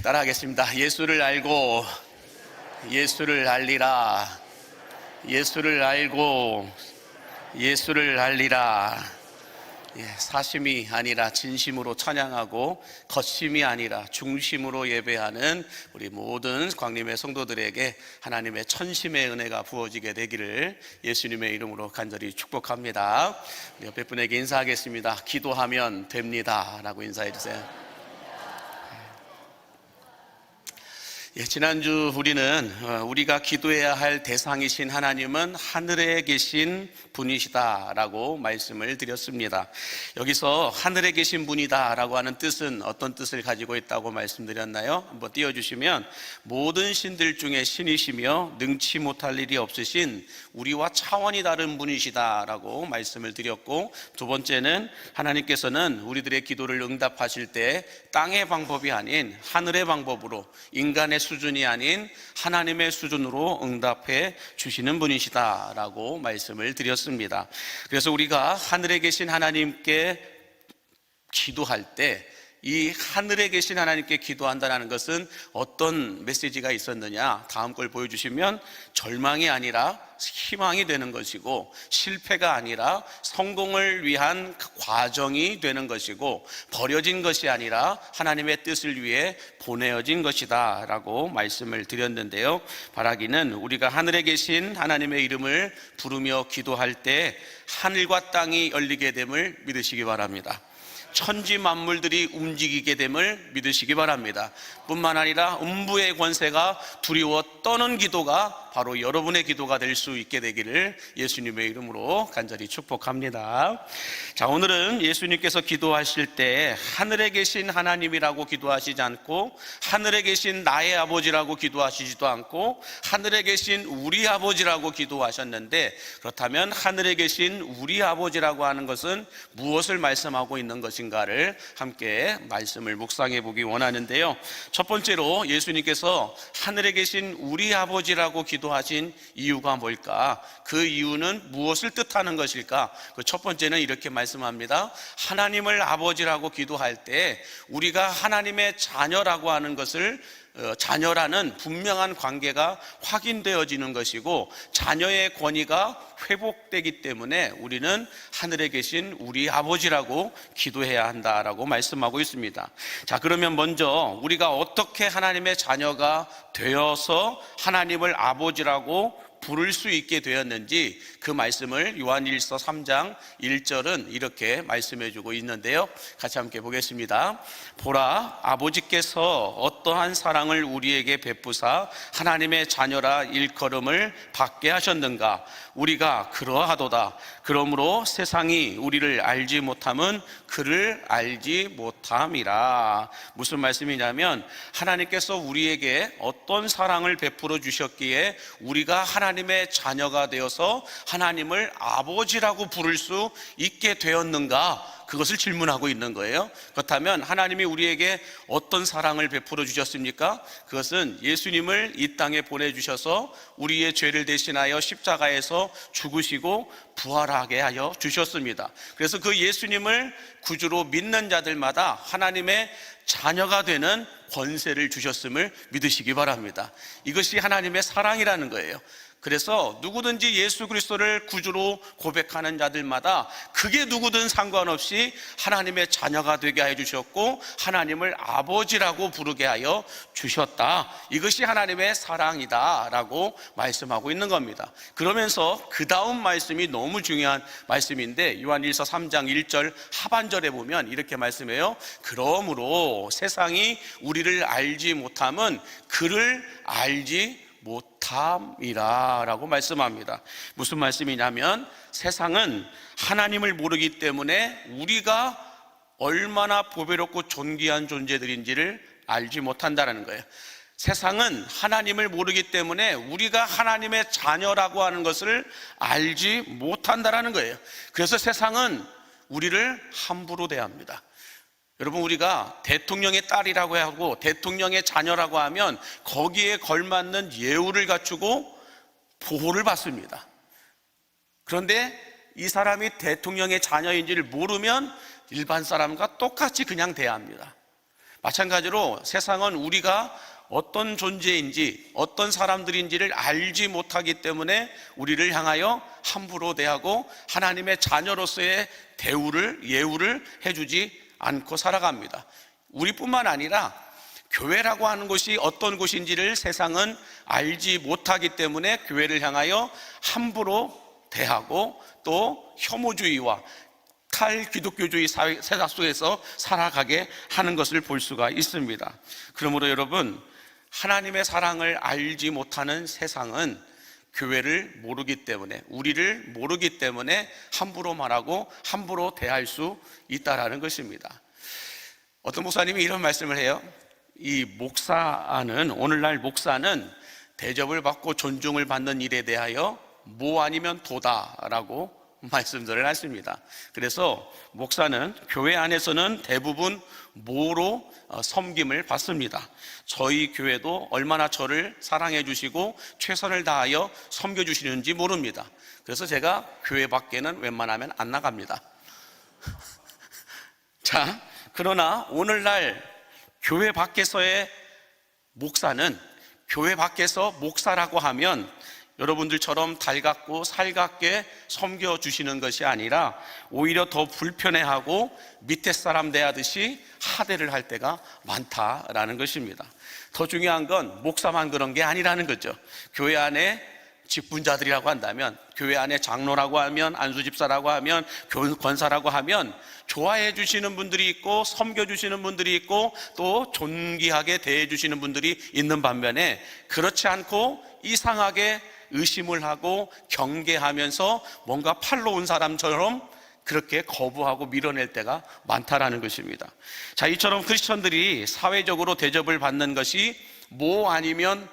따라하겠습니다. 예수를 알고 예수를 알리라. 예수를 알고 예수를 알리라. 사심이 아니라 진심으로 찬양하고 겉심이 아니라 중심으로 예배하는 우리 모든 광림의 성도들에게 하나님의 천심의 은혜가 부어지게 되기를 예수님의 이름으로 간절히 축복합니다. 옆에 분에게 인사하겠습니다. 기도하면 됩니다 라고 인사해 주세요. 지난주 우리가 기도해야 할 대상이신 하나님은 하늘에 계신 분이시다라고 말씀을 드렸습니다. 여기서 하늘에 계신 분이다라고 하는 뜻은 어떤 뜻을 가지고 있다고 말씀드렸나요? 한번 띄워주시면, 모든 신들 중에 신이시며 능치 못할 일이 없으신 우리와 차원이 다른 분이시다라고 말씀을 드렸고, 두 번째는 하나님께서는 우리들의 기도를 응답하실 때 땅의 방법이 아닌 하늘의 방법으로, 인간의 수준이 아닌 하나님의 수준으로 응답해 주시는 분이시다라고 말씀을 드렸습니다. 그래서 우리가 하늘에 계신 하나님께 기도할 때, 이 하늘에 계신 하나님께 기도한다는 것은 어떤 메시지가 있었느냐, 다음 걸 보여주시면, 절망이 아니라 희망이 되는 것이고, 실패가 아니라 성공을 위한 과정이 되는 것이고, 버려진 것이 아니라 하나님의 뜻을 위해 보내어진 것이다 라고 말씀을 드렸는데요, 바라기는 우리가 하늘에 계신 하나님의 이름을 부르며 기도할 때 하늘과 땅이 열리게 됨을 믿으시기 바랍니다. 천지 만물들이 움직이게 됨을 믿으시기 바랍니다. 뿐만 아니라 음부의 권세가 두려워 떠는 기도가 바로 여러분의 기도가 될 수 있게 되기를 예수님의 이름으로 간절히 축복합니다. 자, 오늘은 예수님께서 기도하실 때 하늘에 계신 하나님이라고 기도하시지 않고, 하늘에 계신 나의 아버지라고 기도하시지도 않고, 하늘에 계신 우리 아버지라고 기도하셨는데, 그렇다면 하늘에 계신 우리 아버지라고 하는 것은 무엇을 말씀하고 있는 것인가를 함께 말씀을 묵상해 보기 원하는데요, 첫 번째로 예수님께서 하늘에 계신 우리 아버지라고 기도하신 이유가 뭘까? 그 이유는 무엇을 뜻하는 것일까? 그 첫 번째는 이렇게 말씀합니다. 하나님을 아버지라고 기도할 때 우리가 하나님의 자녀라고 하는 것을, 자녀라는 분명한 관계가 확인되어지는 것이고, 자녀의 권위가 회복되기 때문에 우리는 하늘에 계신 우리 아버지라고 기도해야 한다라고 말씀하고 있습니다. 자, 그러면 먼저 우리가 어떻게 하나님의 자녀가 되어서 하나님을 아버지라고 부를 수 있게 되었는지, 그 말씀을 요한일서 3장 1절은 이렇게 말씀해 주고 있는데요, 같이 함께 보겠습니다. 보라, 아버지께서 어떠한 사랑을 우리에게 베푸사 하나님의 자녀라 일컬음을 받게 하셨는가? 우리가 그러하도다. 그러므로 세상이 우리를 알지 못함은 그를 알지 못함이라. 무슨 말씀이냐면, 하나님께서 우리에게 어떤 사랑을 베풀어 주셨기에 우리가 하나님의 자녀가 되어서 하나님을 아버지라고 부를 수 있게 되었는가? 그것을 질문하고 있는 거예요. 그렇다면 하나님이 우리에게 어떤 사랑을 베풀어 주셨습니까? 그것은 예수님을 이 땅에 보내주셔서 우리의 죄를 대신하여 십자가에서 죽으시고 부활하게 하여 주셨습니다. 그래서 그 예수님을 구주로 믿는 자들마다 하나님의 자녀가 되는 권세를 주셨음을 믿으시기 바랍니다. 이것이 하나님의 사랑이라는 거예요. 그래서 누구든지 예수 그리스도를 구주로 고백하는 자들마다 그게 누구든 상관없이 하나님의 자녀가 되게 해 주셨고, 하나님을 아버지라고 부르게 하여 주셨다. 이것이 하나님의 사랑이다 라고 말씀하고 있는 겁니다. 그러면서 그 다음 말씀이 너무 중요한 말씀인데, 요한일서 3장 1절 하반절에 보면 이렇게 말씀해요. 그러므로 세상이 우리를 알지 못함은 그를 알지 못함이라 라고 말씀합니다. 무슨 말씀이냐면, 세상은 하나님을 모르기 때문에 우리가 얼마나 보배롭고 존귀한 존재들인지를 알지 못한다는 거예요. 세상은 하나님을 모르기 때문에 우리가 하나님의 자녀라고 하는 것을 알지 못한다는 거예요. 그래서 세상은 우리를 함부로 대합니다. 여러분, 우리가 대통령의 딸이라고 하고 대통령의 자녀라고 하면 거기에 걸맞는 예우를 갖추고 보호를 받습니다. 그런데 이 사람이 대통령의 자녀인지를 모르면 일반 사람과 똑같이 그냥 대합니다. 마찬가지로 세상은 우리가 어떤 존재인지 어떤 사람들인지를 알지 못하기 때문에 우리를 향하여 함부로 대하고 하나님의 자녀로서의 예우를 해주지 않고 살아갑니다. 우리뿐만 아니라 교회라고 하는 곳이 어떤 곳인지를 세상은 알지 못하기 때문에 교회를 향하여 함부로 대하고 또 혐오주의와 탈기독교주의 세상 속에서 살아가게 하는 것을 볼 수가 있습니다. 그러므로 여러분, 하나님의 사랑을 알지 못하는 세상은 교회를 모르기 때문에, 우리를 모르기 때문에 함부로 말하고 함부로 대할 수 있다라는 것입니다. 어떤 목사님이 이런 말씀을 해요. 오늘날 목사는 대접을 받고 존중을 받는 일에 대하여 뭐 아니면 도다라고 말씀들을 하십니다. 그래서 목사는 교회 안에서는 대부분 뭐로 섬김을 받습니다. 저희 교회도 얼마나 저를 사랑해 주시고 최선을 다하여 섬겨 주시는지 모릅니다. 그래서 제가 교회 밖에는 웬만하면 안 나갑니다. 자, 그러나 오늘날 교회 밖에서의 목사는, 교회 밖에서 목사라고 하면 여러분들처럼 달갑고 살갑게 섬겨주시는 것이 아니라 오히려 더 불편해하고 밑에 사람 대하듯이 하대를 할 때가 많다라는 것입니다. 더 중요한 건 목사만 그런 게 아니라는 거죠. 교회 안에 직분자들이라고 한다면, 교회 안에 장로라고 하면, 안수집사라고 하면, 권사라고 하면 좋아해 주시는 분들이 있고 섬겨 주시는 분들이 있고 또 존귀하게 대해 주시는 분들이 있는 반면에 그렇지 않고 이상하게 의심을 하고 경계하면서 뭔가 팔로 온 사람처럼 그렇게 거부하고 밀어낼 때가 많다라는 것입니다. 자, 이처럼 크리스천들이 사회적으로 대접을 받는 것이 뭐 아니면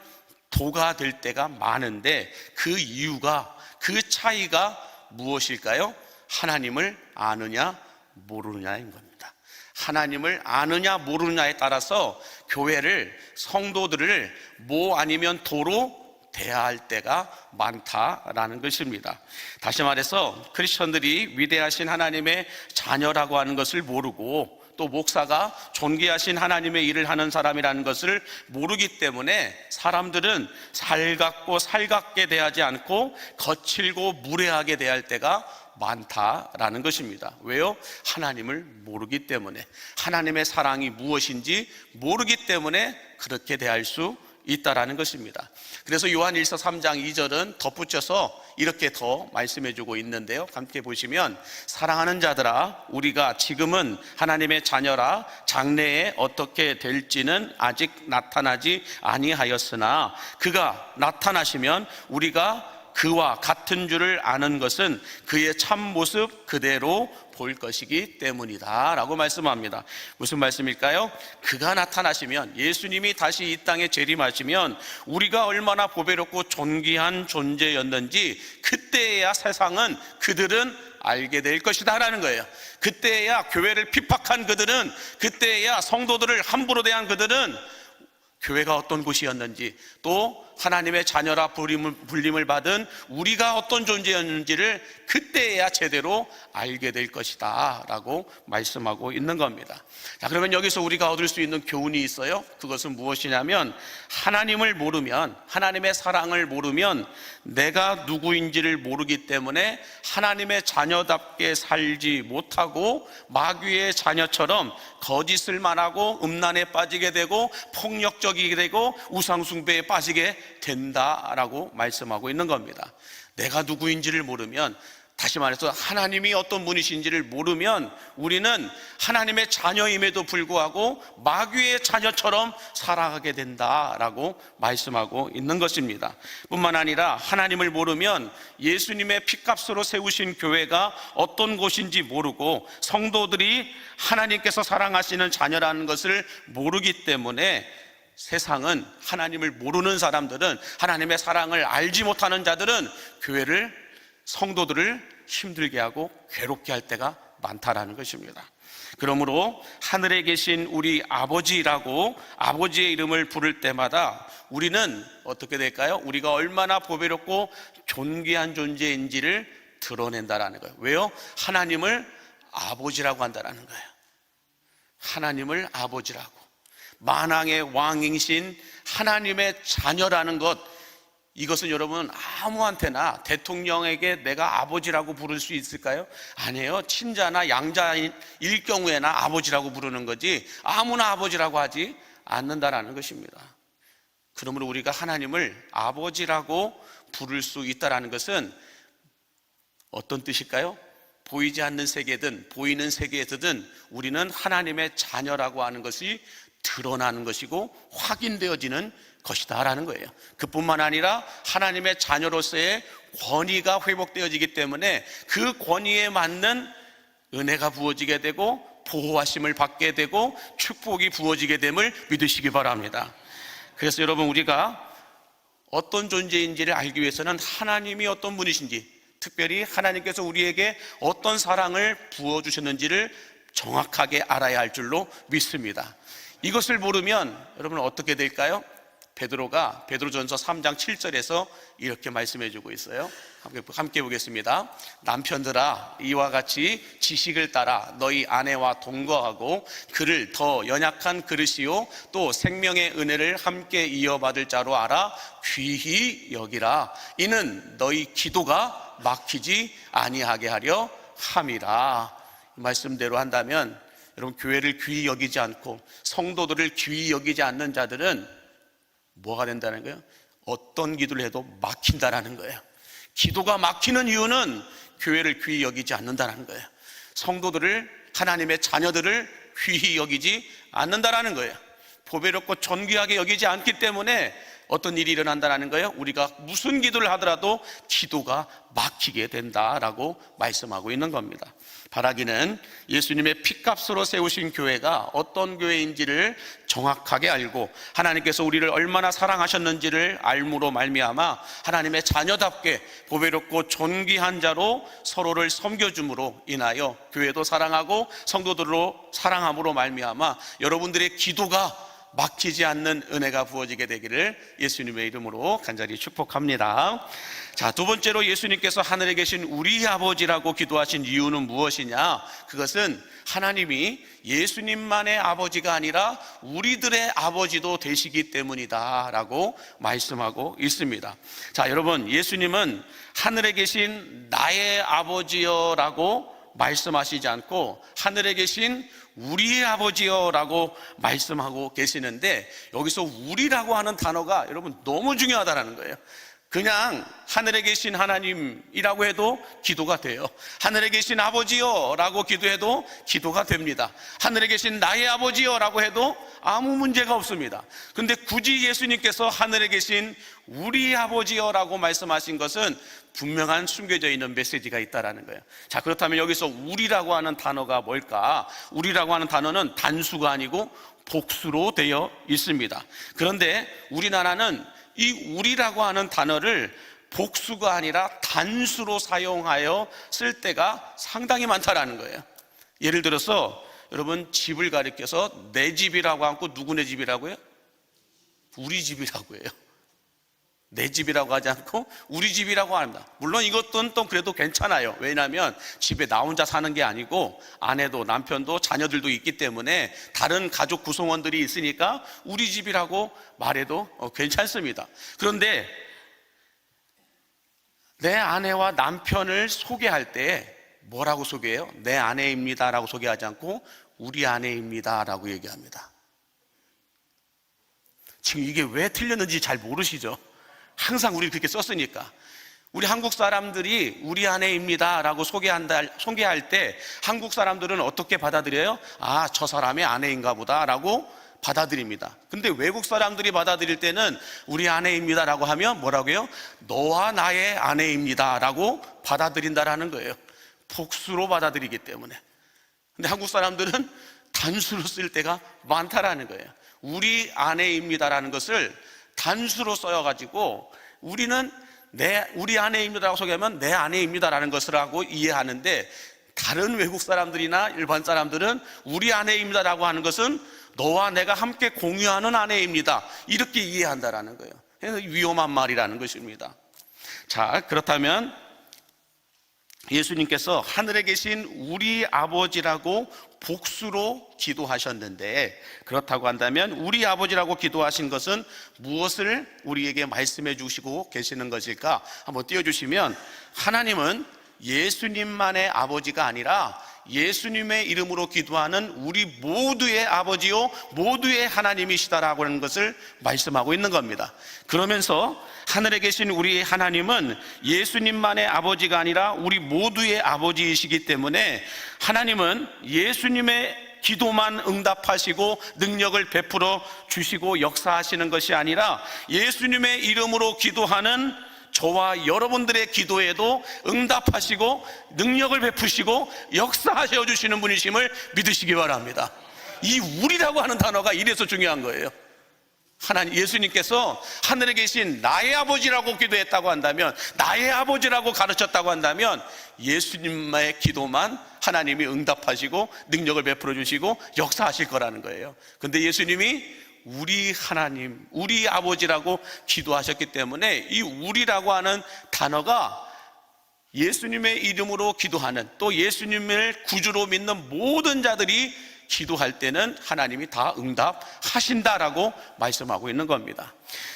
도가 될 때가 많은데 그 이유가, 그 차이가 무엇일까요? 하나님을 아느냐 모르느냐인 겁니다. 하나님을 아느냐 모르느냐에 따라서 교회를, 성도들을 뭐 아니면 도로 대할 때가 많다라는 것입니다. 다시 말해서 크리스천들이 위대하신 하나님의 자녀라고 하는 것을 모르고 또 목사가 존귀하신 하나님의 일을 하는 사람이라는 것을 모르기 때문에 사람들은 살갑게 대하지 않고 거칠고 무례하게 대할 때가 많다라는 것입니다. 왜요? 하나님을 모르기 때문에, 하나님의 사랑이 무엇인지 모르기 때문에 그렇게 대할 수 있다라는 것입니다. 그래서 요한일서 3장 2절은 덧붙여서 이렇게 더 말씀해주고 있는데요, 함께 보시면, 사랑하는 자들아, 우리가 지금은 하나님의 자녀라 장래에 어떻게 될지는 아직 나타나지 아니하였으나 그가 나타나시면 우리가 그와 같은 줄을 아는 것은 그의 참 모습 그대로 볼 것이기 때문이다 라고 말씀합니다. 무슨 말씀일까요? 그가 나타나시면, 예수님이 다시 이 땅에 재림하시면 우리가 얼마나 보배롭고 존귀한 존재였는지 그때야 세상은, 그들은 알게 될 것이다 라는 거예요. 그때야 교회를 핍박한 그들은, 그때야 성도들을 함부로 대한 그들은 교회가 어떤 곳이었는지, 또 하나님의 자녀라 불림을 받은 우리가 어떤 존재였는지를 그때야 제대로 알게 될 것이다 라고 말씀하고 있는 겁니다. 자, 그러면 여기서 우리가 얻을 수 있는 교훈이 있어요. 그것은 무엇이냐면, 하나님을 모르면, 하나님의 사랑을 모르면 내가 누구인지를 모르기 때문에 하나님의 자녀답게 살지 못하고 마귀의 자녀처럼 거짓을 말하고 음란에 빠지게 되고 폭력적이게 되고 우상숭배에 빠지게 된다라고 말씀하고 있는 겁니다. 내가 누구인지를 모르면, 다시 말해서 하나님이 어떤 분이신지를 모르면 우리는 하나님의 자녀임에도 불구하고 마귀의 자녀처럼 살아가게 된다라고 말씀하고 있는 것입니다. 뿐만 아니라 하나님을 모르면 예수님의 피값으로 세우신 교회가 어떤 곳인지 모르고 성도들이 하나님께서 사랑하시는 자녀라는 것을 모르기 때문에 세상은, 하나님을 모르는 사람들은, 하나님의 사랑을 알지 못하는 자들은 교회를, 성도들을 힘들게 하고 괴롭게 할 때가 많다라는 것입니다. 그러므로 하늘에 계신 우리 아버지라고 아버지의 이름을 부를 때마다 우리는 어떻게 될까요? 우리가 얼마나 보배롭고 존귀한 존재인지를 드러낸다라는 거예요. 왜요? 하나님을 아버지라고 한다라는 거예요. 하나님을 아버지라고. 만왕의 왕이신 하나님의 자녀라는 것, 이것은 여러분 아무한테나 대통령에게 내가 아버지라고 부를 수 있을까요? 아니에요. 친자나 양자일 경우에나 아버지라고 부르는 거지 아무나 아버지라고 하지 않는다라는 것입니다. 그러므로 우리가 하나님을 아버지라고 부를 수 있다라는 것은 어떤 뜻일까요? 보이지 않는 세계든 보이는 세계에서든 우리는 하나님의 자녀라고 하는 것이 드러나는 것이고 확인되어지는 것이다라는 거예요. 그뿐만 아니라 하나님의 자녀로서의 권위가 회복되어지기 때문에 그 권위에 맞는 은혜가 부어지게 되고 보호하심을 받게 되고 축복이 부어지게 됨을 믿으시기 바랍니다. 그래서 여러분, 우리가 어떤 존재인지를 알기 위해서는 하나님이 어떤 분이신지, 특별히 하나님께서 우리에게 어떤 사랑을 부어주셨는지를 정확하게 알아야 할 줄로 믿습니다. 이것을 모르면 여러분 어떻게 될까요? 베드로가 베드로전서 3장 7절에서 이렇게 말씀해 주고 있어요. 함께 보겠습니다. 남편들아, 이와 같이 지식을 따라 너희 아내와 동거하고 그를 더 연약한 그릇이요 또 생명의 은혜를 함께 이어받을 자로 알아 귀히 여기라. 이는 너희 기도가 막히지 아니하게 하려 함이라. 이 말씀대로 한다면 여러분, 교회를 귀히 여기지 않고 성도들을 귀히 여기지 않는 자들은 뭐가 된다는 거예요? 어떤 기도를 해도 막힌다라는 거예요. 기도가 막히는 이유는 교회를 귀히 여기지 않는다는 거예요. 성도들을, 하나님의 자녀들을 귀히 여기지 않는다라는 거예요. 보배롭고 존귀하게 여기지 않기 때문에 어떤 일이 일어난다는 거예요? 우리가 무슨 기도를 하더라도 기도가 막히게 된다라고 말씀하고 있는 겁니다. 바라기는 예수님의 피값으로 세우신 교회가 어떤 교회인지를 정확하게 알고 하나님께서 우리를 얼마나 사랑하셨는지를 알므로 말미암아 하나님의 자녀답게 보배롭고 존귀한 자로 서로를 섬겨줌으로 인하여 교회도 사랑하고 성도들로 사랑함으로 말미암아 여러분들의 기도가 막히지 않는 은혜가 부어지게 되기를 예수님의 이름으로 간절히 축복합니다. 자, 두 번째로 예수님께서 하늘에 계신 우리 아버지라고 기도하신 이유는 무엇이냐? 그것은 하나님이 예수님만의 아버지가 아니라 우리들의 아버지도 되시기 때문이다 라고 말씀하고 있습니다. 자, 여러분, 예수님은 하늘에 계신 나의 아버지여 라고 말씀하시지 않고 하늘에 계신 우리의 아버지여 라고 말씀하고 계시는데, 여기서 우리라고 하는 단어가 여러분 너무 중요하다는 거예요. 그냥 하늘에 계신 하나님이라고 해도 기도가 돼요. 하늘에 계신 아버지여 라고 기도해도 기도가 됩니다. 하늘에 계신 나의 아버지여 라고 해도 아무 문제가 없습니다. 근데 굳이 예수님께서 하늘에 계신 우리 아버지여 라고 말씀하신 것은 분명한 숨겨져 있는 메시지가 있다는 거예요. 자, 그렇다면 여기서 우리라고 하는 단어가 뭘까? 우리라고 하는 단어는 단수가 아니고 복수로 되어 있습니다. 그런데 우리나라는 이 우리라고 하는 단어를 복수가 아니라 단수로 사용하여 쓸 때가 상당히 많다라는 거예요. 예를 들어서 여러분, 집을 가리켜서 내 집이라고 하고 누구네 집이라고요? 우리 집이라고 해요. 내 집이라고 하지 않고 우리 집이라고 합니다. 물론 이것도 또 그래도 괜찮아요. 왜냐하면 집에 나 혼자 사는 게 아니고 아내도 남편도 자녀들도 있기 때문에 다른 가족 구성원들이 있으니까 우리 집이라고 말해도 괜찮습니다. 그런데 내 아내와 남편을 소개할 때 뭐라고 소개해요? 내 아내입니다 라고 소개하지 않고 우리 아내입니다 라고 얘기합니다. 지금 이게 왜 틀렸는지 잘 모르시죠? 항상 우리 그렇게 썼으니까. 우리 한국 사람들이 우리 아내입니다 라고 소개할 때 한국 사람들은 어떻게 받아들여요? 아, 저 사람의 아내인가 보다 라고 받아들입니다. 근데 외국 사람들이 받아들일 때는 우리 아내입니다 라고 하면 뭐라고 해요? 너와 나의 아내입니다 라고 받아들인다라는 거예요. 복수로 받아들이기 때문에. 근데 한국 사람들은 단수로 쓸 때가 많다라는 거예요. 우리 아내입니다라는 것을 단수로 써가지고 우리는 우리 아내입니다라고 소개하면 내 아내입니다라는 것을 하고 이해하는데, 다른 외국 사람들이나 일반 사람들은 우리 아내입니다라고 하는 것은 너와 내가 함께 공유하는 아내입니다 이렇게 이해한다라는 거예요. 그래서 위험한 말이라는 것입니다. 자, 그렇다면 예수님께서 하늘에 계신 우리 아버지라고 복수로 기도하셨는데, 그렇다고 한다면 우리 아버지라고 기도하신 것은 무엇을 우리에게 말씀해 주시고 계시는 것일까? 한번 띄워주시면, 하나님은 예수님만의 아버지가 아니라 예수님의 이름으로 기도하는 우리 모두의 아버지요 모두의 하나님이시다라고 하는 것을 말씀하고 있는 겁니다. 그러면서 하늘에 계신 우리 하나님은 예수님만의 아버지가 아니라 우리 모두의 아버지이시기 때문에, 하나님은 예수님의 기도만 응답하시고 능력을 베풀어 주시고 역사하시는 것이 아니라 예수님의 이름으로 기도하는 저와 여러분들의 기도에도 응답하시고 능력을 베푸시고 역사하셔 주시는 분이심을 믿으시기 바랍니다. 이 우리라고 하는 단어가 이래서 중요한 거예요. 하나님, 예수님께서 하늘에 계신 나의 아버지라고 기도했다고 한다면, 나의 아버지라고 가르쳤다고 한다면, 예수님의 기도만 하나님이 응답하시고 능력을 베풀어 주시고 역사하실 거라는 거예요. 근데 예수님이 우리 하나님, 우리 아버지라고 기도하셨기 때문에 이 우리라고 하는 단어가 예수님의 이름으로 기도하는, 또 예수님을 구주로 믿는 모든 자들이 기도할 때는 하나님이 다 응답하신다라고 말씀하고 있는 겁니다.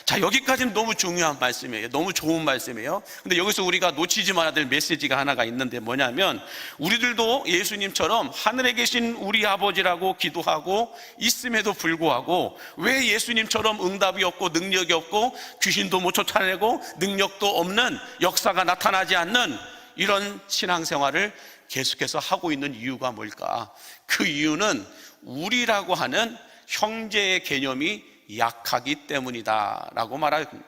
자, 여기까지는 너무 중요한 말씀이에요. 너무 좋은 말씀이에요. 근데 여기서 우리가 놓치지 말아야 될 메시지가 하나가 있는데, 뭐냐면 우리들도 예수님처럼 하늘에 계신 우리 아버지라고 기도하고 있음에도 불구하고 왜 예수님처럼 응답이 없고 능력이 없고 귀신도 못 쫓아내고 능력도 없는, 역사가 나타나지 않는 이런 신앙생활을 계속해서 하고 있는 이유가 뭘까? 그 이유는 우리라고 하는 형제의 개념이 약하기 때문이다 라고 말합니다.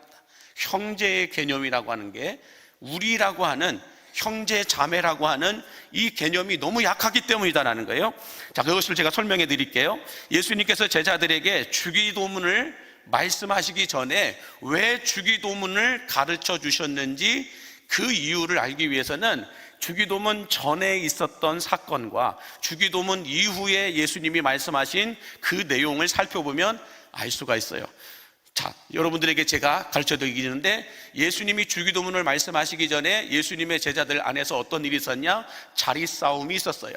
형제의 개념이라고 하는 게, 우리라고 하는 형제 자매라고 하는 이 개념이 너무 약하기 때문이다라는 거예요. 자, 그것을 제가 설명해 드릴게요. 예수님께서 제자들에게 주기도문을 말씀하시기 전에 왜 주기도문을 가르쳐 주셨는지, 그 이유를 알기 위해서는 주기도문 전에 있었던 사건과 주기도문 이후에 예수님이 말씀하신 그 내용을 살펴보면 알 수가 있어요. 자, 여러분들에게 제가 가르쳐 드리는데, 예수님이 주기도문을 말씀하시기 전에 예수님의 제자들 안에서 어떤 일이 있었냐? 자리 싸움이 있었어요.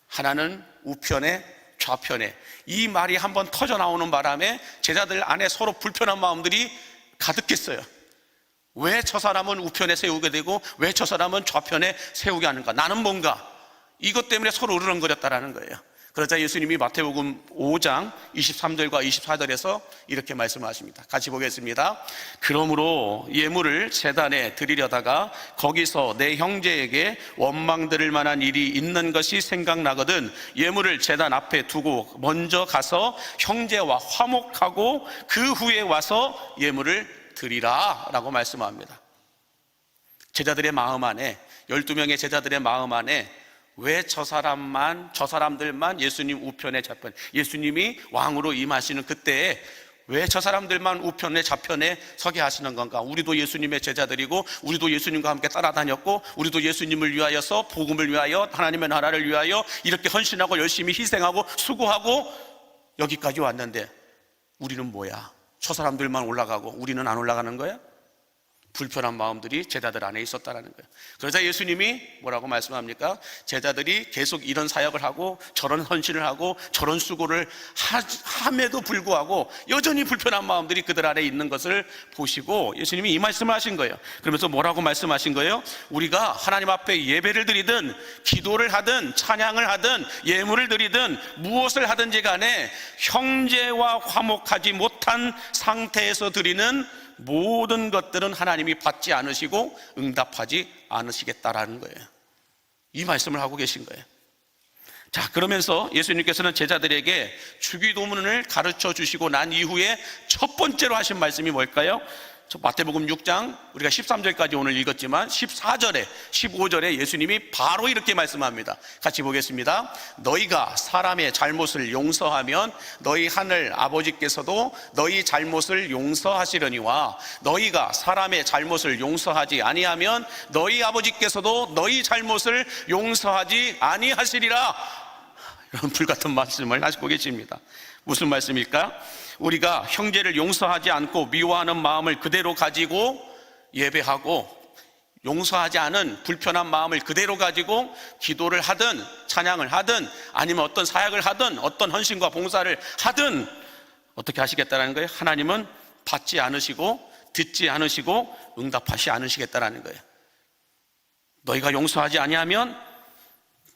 하나는 우편에, 좌편에. 이 말이 한번 터져 나오는 바람에 제자들 안에 서로 불편한 마음들이 가득했어요. 왜 저 사람은 우편에 세우게 되고 왜 저 사람은 좌편에 세우게 하는가? 나는 뭔가? 이것 때문에 서로 으르렁거렸다라는 거예요. 그러자 예수님이 마태복음 5장 23절과 24절에서 이렇게 말씀하십니다. 같이 보겠습니다. 그러므로 예물을 제단에 드리려다가 거기서 내 형제에게 원망 들을 만한 일이 있는 것이 생각나거든 예물을 제단 앞에 두고 먼저 가서 형제와 화목하고 그 후에 와서 예물을 드리라 라고 말씀합니다. 제자들의 마음 안에, 12명의 제자들의 마음 안에 왜 저 사람들만 예수님 우편에 좌편, 예수님이 왕으로 임하시는 그때에 왜 저 사람들만 우편에 좌편에 서게 하시는 건가? 우리도 예수님의 제자들이고 우리도 예수님과 함께 따라다녔고 우리도 예수님을 위하여서, 복음을 위하여, 하나님의 나라를 위하여 이렇게 헌신하고 열심히 희생하고 수고하고 여기까지 왔는데 우리는 뭐야? 저 사람들만 올라가고 우리는 안 올라가는 거야? 불편한 마음들이 제자들 안에 있었다는 거예요. 그러자 예수님이 뭐라고 말씀합니까? 제자들이 계속 이런 사역을 하고 저런 헌신을 하고 저런 수고를 함에도 불구하고 여전히 불편한 마음들이 그들 안에 있는 것을 보시고 예수님이 이 말씀을 하신 거예요. 그러면서 뭐라고 말씀하신 거예요? 우리가 하나님 앞에 예배를 드리든 기도를 하든 찬양을 하든 예물을 드리든 무엇을 하든지 간에 형제와 화목하지 못한 상태에서 드리는 모든 것들은 하나님이 받지 않으시고 응답하지 않으시겠다라는 거예요. 이 말씀을 하고 계신 거예요. 자, 그러면서 예수님께서는 제자들에게 주기도문을 가르쳐 주시고 난 이후에 첫 번째로 하신 말씀이 뭘까요? 마태복음 6장 우리가 13절까지 오늘 읽었지만 14절에 15절에 예수님이 바로 이렇게 말씀합니다. 같이 보겠습니다. 너희가 사람의 잘못을 용서하면 너희 하늘 아버지께서도 너희 잘못을 용서하시려니와 너희가 사람의 잘못을 용서하지 아니하면 너희 아버지께서도 너희 잘못을 용서하지 아니하시리라. 이런 불같은 말씀을 하시고 계십니다. 무슨 말씀일까? 우리가 형제를 용서하지 않고 미워하는 마음을 그대로 가지고 예배하고 용서하지 않은 불편한 마음을 그대로 가지고 기도를 하든 찬양을 하든 아니면 어떤 사역을 하든 어떤 헌신과 봉사를 하든 어떻게 하시겠다는 거예요? 하나님은 받지 않으시고 듣지 않으시고 응답하시 않으시겠다는 거예요. 너희가 용서하지 아니하면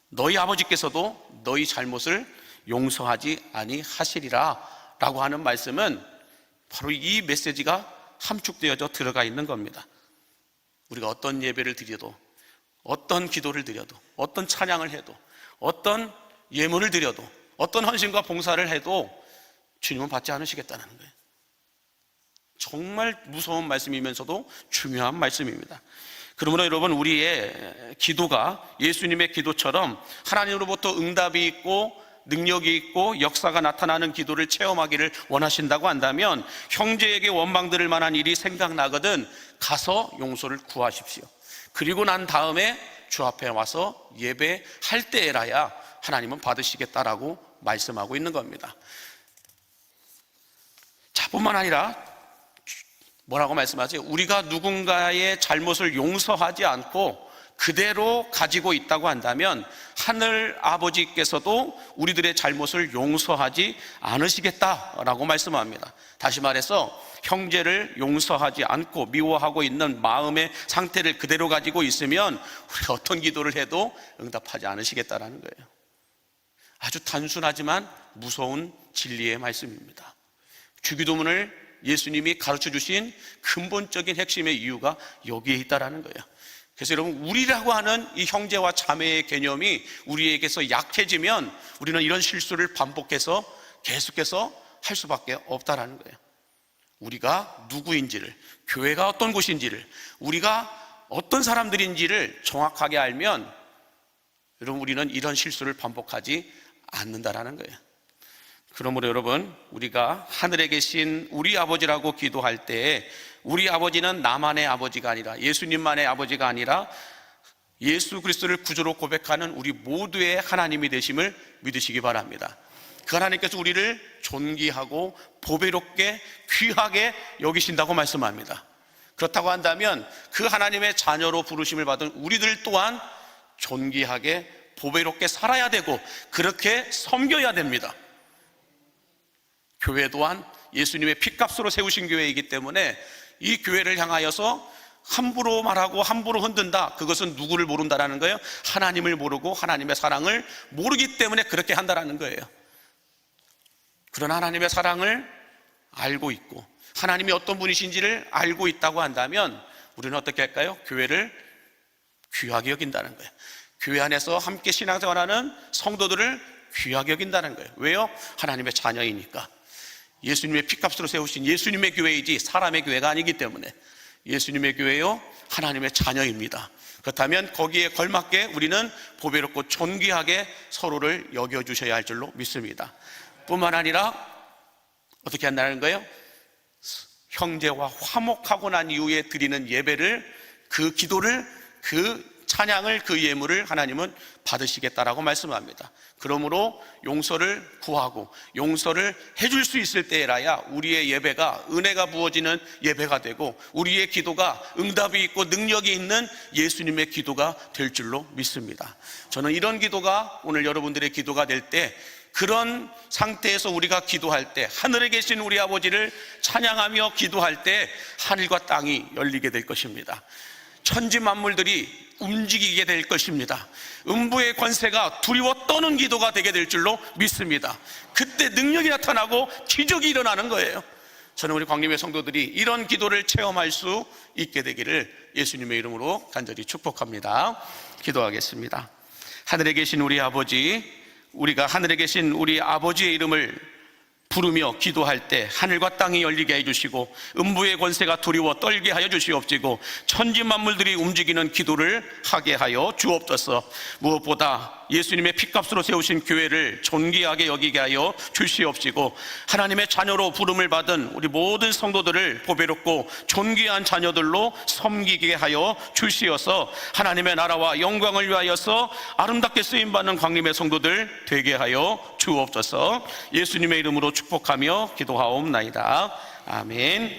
너희 아버지께서도 너희 잘못을 용서하지 아니하시리라 라고 하는 말씀은 바로 이 메시지가 함축되어져 들어가 있는 겁니다. 우리가 어떤 예배를 드려도, 어떤 기도를 드려도, 어떤 찬양을 해도, 어떤 예물을 드려도, 어떤 헌신과 봉사를 해도 주님은 받지 않으시겠다는 거예요. 정말 무서운 말씀이면서도 중요한 말씀입니다. 그러므로 여러분, 우리의 기도가 예수님의 기도처럼 하나님으로부터 응답이 있고 능력이 있고 역사가 나타나는 기도를 체험하기를 원하신다고 한다면 형제에게 원망들을 만한 일이 생각나거든 가서 용서를 구하십시오. 그리고 난 다음에 주 앞에 와서 예배할 때에라야 하나님은 받으시겠다라고 말씀하고 있는 겁니다. 자, 뿐만 아니라 뭐라고 말씀하세요? 우리가 누군가의 잘못을 용서하지 않고 그대로 가지고 있다고 한다면 하늘 아버지께서도 우리들의 잘못을 용서하지 않으시겠다라고 말씀합니다. 다시 말해서 형제를 용서하지 않고 미워하고 있는 마음의 상태를 그대로 가지고 있으면 우리가 어떤 기도를 해도 응답하지 않으시겠다라는 거예요. 아주 단순하지만 무서운 진리의 말씀입니다. 주기도문을 예수님이 가르쳐 주신 근본적인 핵심의 이유가 여기에 있다라는 거예요. 그래서 여러분, 우리라고 하는 이 형제와 자매의 개념이 우리에게서 약해지면 우리는 이런 실수를 반복해서 계속해서 할 수밖에 없다라는 거예요. 우리가 누구인지를, 교회가 어떤 곳인지를, 우리가 어떤 사람들인지를 정확하게 알면 여러분, 우리는 이런 실수를 반복하지 않는다라는 거예요. 그러므로 여러분, 우리가 하늘에 계신 우리 아버지라고 기도할 때 우리 아버지는 나만의 아버지가 아니라 예수님만의 아버지가 아니라 예수 그리스도를 구주로 고백하는 우리 모두의 하나님이 되심을 믿으시기 바랍니다. 그 하나님께서 우리를 존귀하고 보배롭게 귀하게 여기신다고 말씀합니다. 그렇다고 한다면 그 하나님의 자녀로 부르심을 받은 우리들 또한 존귀하게 보배롭게 살아야 되고 그렇게 섬겨야 됩니다. 교회 또한 예수님의 피값으로 세우신 교회이기 때문에 이 교회를 향하여서 함부로 말하고 함부로 흔든다, 그것은 누구를 모른다라는 거예요? 하나님을 모르고 하나님의 사랑을 모르기 때문에 그렇게 한다라는 거예요. 그런 하나님의 사랑을 알고 있고 하나님이 어떤 분이신지를 알고 있다고 한다면 우리는 어떻게 할까요? 교회를 귀하게 여긴다는 거예요. 교회 안에서 함께 신앙생활하는 성도들을 귀하게 여긴다는 거예요. 왜요? 하나님의 자녀이니까. 예수님의 피값으로 세우신 예수님의 교회이지 사람의 교회가 아니기 때문에 예수님의 교회요, 하나님의 자녀입니다. 그렇다면 거기에 걸맞게 우리는 보배롭고 존귀하게 서로를 여겨주셔야 할 줄로 믿습니다. 뿐만 아니라 어떻게 한다는 거예요? 형제와 화목하고 난 이후에 드리는 예배를, 그 기도를, 그 찬양을, 그 예물을 하나님은 받으시겠다라고 말씀합니다. 그러므로 용서를 구하고 용서를 해줄 수 있을 때라야 우리의 예배가 은혜가 부어지는 예배가 되고 우리의 기도가 응답이 있고 능력이 있는 예수님의 기도가 될 줄로 믿습니다. 저는 이런 기도가 오늘 여러분들의 기도가 될 때, 그런 상태에서 우리가 기도할 때, 하늘에 계신 우리 아버지를 찬양하며 기도할 때 하늘과 땅이 열리게 될 것입니다. 천지 만물들이 움직이게 될 것입니다. 음부의 권세가 두려워 떠는 기도가 되게 될 줄로 믿습니다. 그때 능력이 나타나고 기적이 일어나는 거예요. 저는 우리 광림의 성도들이 이런 기도를 체험할 수 있게 되기를 예수님의 이름으로 간절히 축복합니다. 기도하겠습니다. 하늘에 계신 우리 아버지, 우리가 하늘에 계신 우리 아버지의 이름을 부르며 기도할 때 하늘과 땅이 열리게 해주시고 음부의 권세가 두려워 떨게 하여 주시옵시고 천지 만물들이 움직이는 기도를 하게 하여 주옵소서. 무엇보다 예수님의 피값으로 세우신 교회를 존귀하게 여기게 하여 주시옵시고 하나님의 자녀로 부름을 받은 우리 모든 성도들을 보배롭고 존귀한 자녀들로 섬기게 하여 주시어서 하나님의 나라와 영광을 위하여서 아름답게 쓰임받는 광림의 성도들 되게 하여 주옵소서. 예수님의 이름으로 축복하며 기도하옵나이다. 아멘.